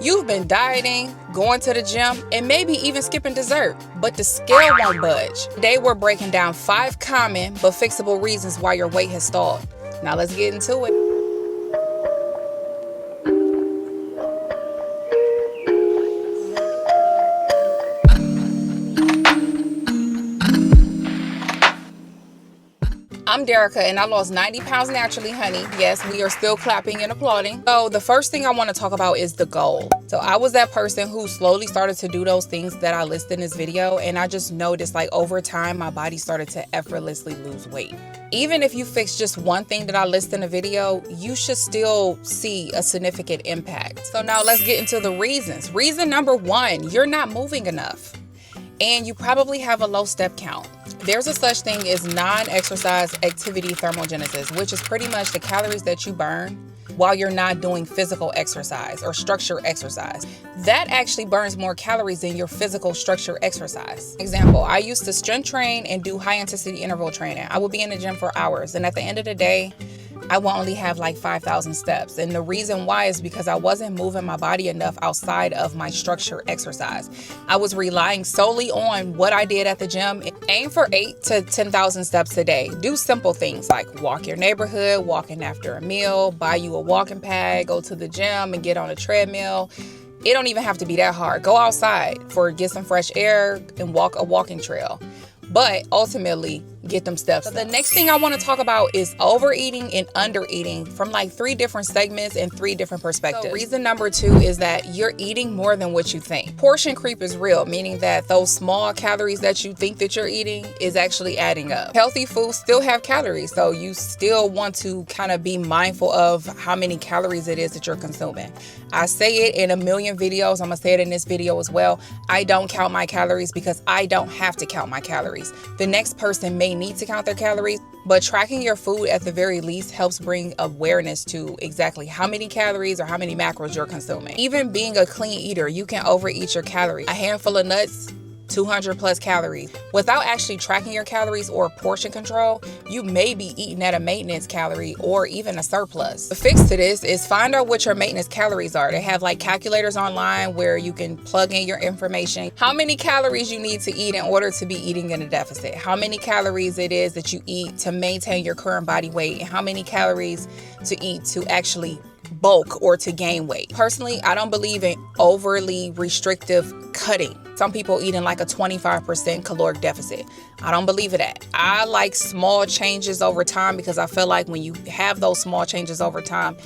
You've been dieting, going to the gym, and maybe even skipping dessert, but the scale won't budge. Today we're breaking down 5 common but fixable reasons why your weight has stalled. Now let's get into it. I'm Dericka and I lost 90 pounds naturally, honey. Yes, we are still clapping and applauding. So the first thing I want to talk about is the goal. So I was that person who slowly started to do those things that I listed in this video, and I just noticed like over time my body started to effortlessly lose weight. Even if you fix just one thing that I list in the video, you should still see a significant impact. So now let's get into the reasons. Reason number 1, you're not moving enough. And you probably have a low step count. There's a such thing as non-exercise activity thermogenesis, which is pretty much the calories that you burn while you're not doing physical exercise or structure exercise. That actually burns more calories than your physical structure exercise. Example, I used to strength train and do high intensity interval training. I would be in the gym for hours, and at the end of the day, I will only have like 5,000 steps. And the reason why is because I wasn't moving my body enough outside of my structure exercise. I was relying solely on what I did at the gym. Aim for 8 to 10,000 steps a day. Do simple things like walk your neighborhood, walking after a meal, buy you a walking pad, go to the gym and get on a treadmill. It don't even have to be that hard. Go outside get some fresh air and walk a walking trail. But ultimately, get them steps. So the next thing I want to talk about is overeating and undereating from like 3 different segments and 3 different perspectives. So reason number 2 is that you're eating more than what you think. Portion creep is real, meaning that those small calories that you think that you're eating is actually adding up. Healthy foods still have calories, so you still want to kind of be mindful of how many calories it is that you're consuming. I say it in a million videos. I'm gonna say it in this video as well. I don't count my calories because I don't have to count my calories. The next person may need to count their calories, but tracking your food at the very least helps bring awareness to exactly how many calories or how many macros you're consuming. Even being a clean eater, you can overeat your calories. A handful of nuts, 200 plus calories. Without actually tracking your calories or portion control, you may be eating at a maintenance calorie or even a surplus. The fix to this is find out what your maintenance calories are. They have like calculators online where you can plug in your information. How many calories you need to eat in order to be eating in a deficit. How many calories it is that you eat to maintain your current body weight. And how many calories to eat to actually bulk or to gain weight. Personally, I don't believe in overly restrictive cutting. Some people eat in like a 25% caloric deficit. I don't believe in that. I like small changes over time because I feel like when you have those small changes over time,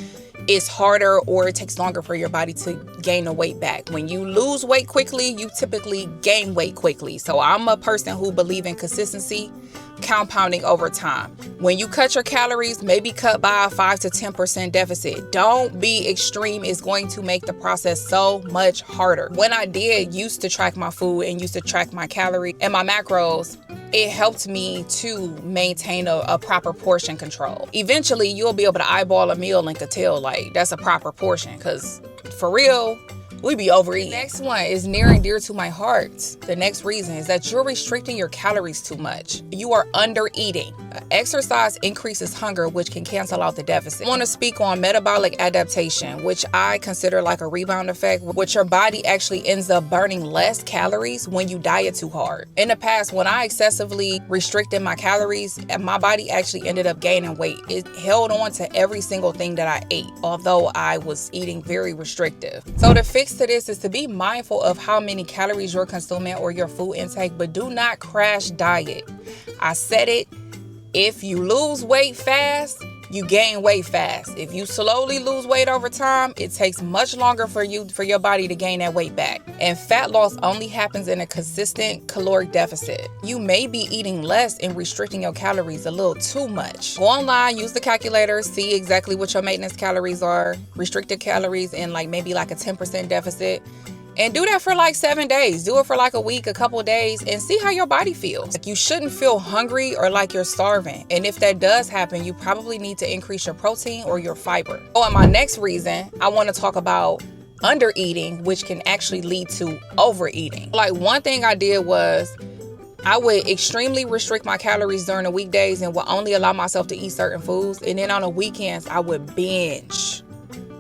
it's harder or it takes longer for your body to gain the weight back. When you lose weight quickly, you typically gain weight quickly. So I'm a person who believes in consistency, compounding over time. When you cut your calories, maybe cut by a 5 to 10% deficit. Don't be extreme. It's going to make the process so much harder. When I used to track my food and used to track my calories and my macros, it helped me to maintain a proper portion control. Eventually, you'll be able to eyeball a meal and could tell like that's a proper portion, because for real, we be overeating. Next one is near and dear to my heart. The next reason is that you're restricting your calories too much. You are under eating. Exercise increases hunger, which can cancel out the deficit. I want to speak on metabolic adaptation, which I consider like a rebound effect, which your body actually ends up burning less calories when you diet too hard. In the past, when I excessively restricted my calories, my body actually ended up gaining weight. It held on to every single thing that I ate, although I was eating very restrictive. So the fix to this is to be mindful of how many calories you're consuming or your food intake, but do not crash diet. I said it. If you lose weight fast, you gain weight fast. If you slowly lose weight over time, it takes much longer for your body to gain that weight back. And fat loss only happens in a consistent caloric deficit. You may be eating less and restricting your calories a little too much. Go online, use the calculator, see exactly what your maintenance calories are, restricted calories in like maybe like a 10% deficit. And do that for like 7 days. Do it for like a week, a couple days, and see how your body feels. Like, you shouldn't feel hungry or like you're starving. And if that does happen, you probably need to increase your protein or your fiber. Oh, and my next reason, I want to talk about undereating, which can actually lead to overeating. Like, one thing I did was I would extremely restrict my calories during the weekdays and would only allow myself to eat certain foods. And then on the weekends, I would binge.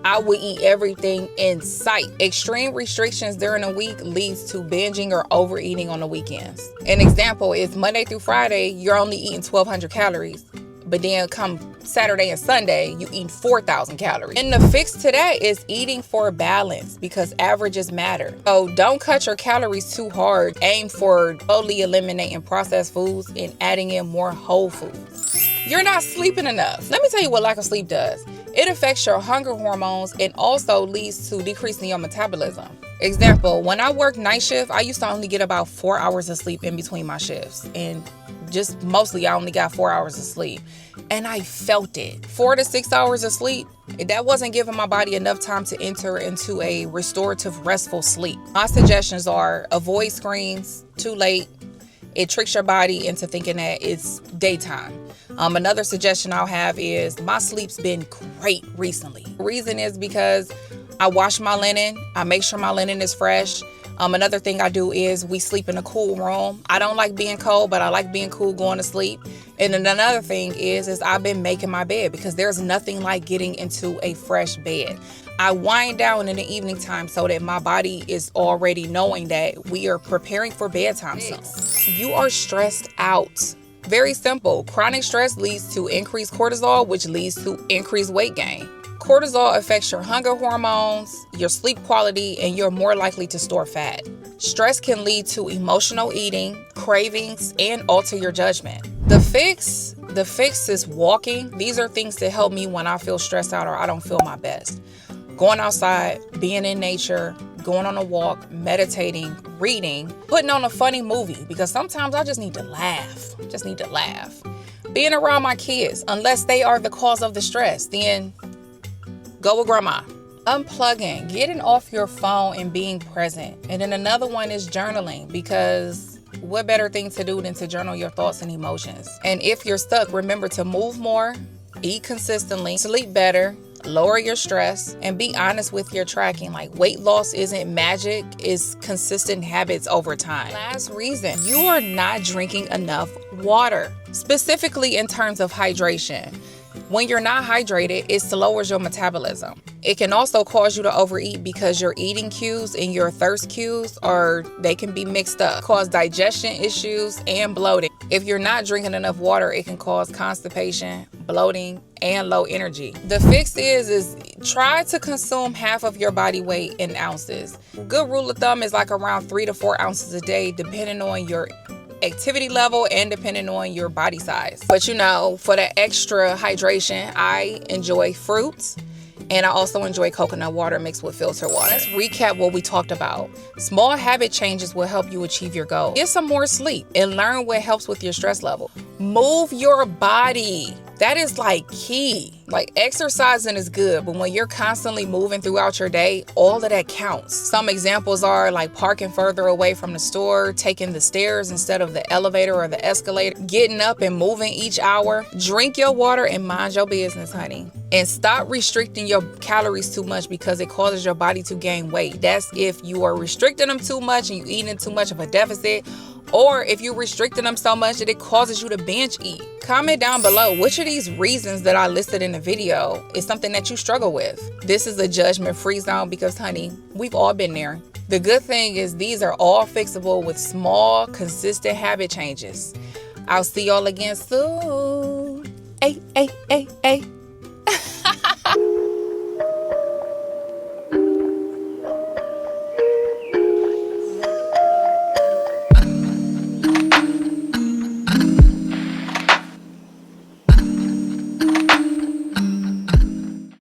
I would eat everything in sight. Extreme restrictions during the week leads to binging or overeating on the weekends. An example is Monday through Friday, you're only eating 1,200 calories. But then come Saturday and Sunday, you eat 4,000 calories. And the fix to that is eating for balance, because averages matter. So don't cut your calories too hard. Aim for totally eliminating processed foods and adding in more whole foods. You're not sleeping enough. Let me tell you what lack of sleep does. It affects your hunger hormones and also leads to decreasing your metabolism. Example, when I worked night shift, I used to only get about 4 hours of sleep in between my shifts. And just mostly I only got 4 hours of sleep. And I felt it. 4 to 6 hours of sleep, that wasn't giving my body enough time to enter into a restorative, restful sleep. My suggestions are avoid screens too late. It tricks your body into thinking that it's daytime. Another suggestion I'll have is my sleep's been great recently. The reason is because I wash my linen. I make sure my linen is fresh. Another thing I do is we sleep in a cool room. I don't like being cold, but I like being cool going to sleep. And then another thing is I've been making my bed, because there's nothing like getting into a fresh bed. I wind down in the evening time so that my body is already knowing that we are preparing for bedtime soon. You are stressed out. Very simple. Chronic stress leads to increased cortisol, which leads to increased weight gain. Cortisol affects your hunger hormones, your sleep quality, and you're more likely to store fat. Stress can lead to emotional eating, cravings, and alter your judgment. The fix is walking. These are things that help me when I feel stressed out or I don't feel my best. Going outside, being in nature, going on a walk, meditating, reading, putting on a funny movie, because sometimes I just need to laugh. Being around my kids, unless they are the cause of the stress, then go with grandma. Unplugging, getting off your phone and being present. And then another one is journaling, because what better thing to do than to journal your thoughts and emotions? And if you're stuck, remember to move more, eat consistently, sleep better, lower your stress, and be honest with your tracking. Like, weight loss isn't magic, it's consistent habits over time. Last reason, you are not drinking enough water, specifically in terms of hydration. When you're not hydrated, it lowers your metabolism. It can also cause you to overeat because your eating cues and your thirst cues they can be mixed up, cause digestion issues and bloating. If you're not drinking enough water, it can cause constipation, bloating, and low energy. The fix is try to consume half of your body weight in ounces. Good rule of thumb is like around 3 to 4 ounces a day, depending on your activity level and depending on your body size. But for the extra hydration, I enjoy fruits, and I also enjoy coconut water mixed with filtered water. Let's recap what we talked about. Small habit changes will help you achieve your goal. Get some more sleep and learn what helps with your stress level. Move your body. That is like key. Like, exercising is good, but when you're constantly moving throughout your day, all of that counts. Some examples are like parking further away from the store, taking the stairs instead of the elevator or the escalator, getting up and moving each hour. Drink your water and mind your business, honey. And stop restricting your calories too much, because it causes your body to gain weight. That's if you are restricting them too much and you eating too much of a deficit, or if you're restricting them so much that it causes you to binge eat. Comment down below which of these reasons that I listed in the video is something that you struggle with. This is a judgment-free zone, because, honey, we've all been there. The good thing is these are all fixable with small, consistent habit changes. I'll see y'all again soon. Hey.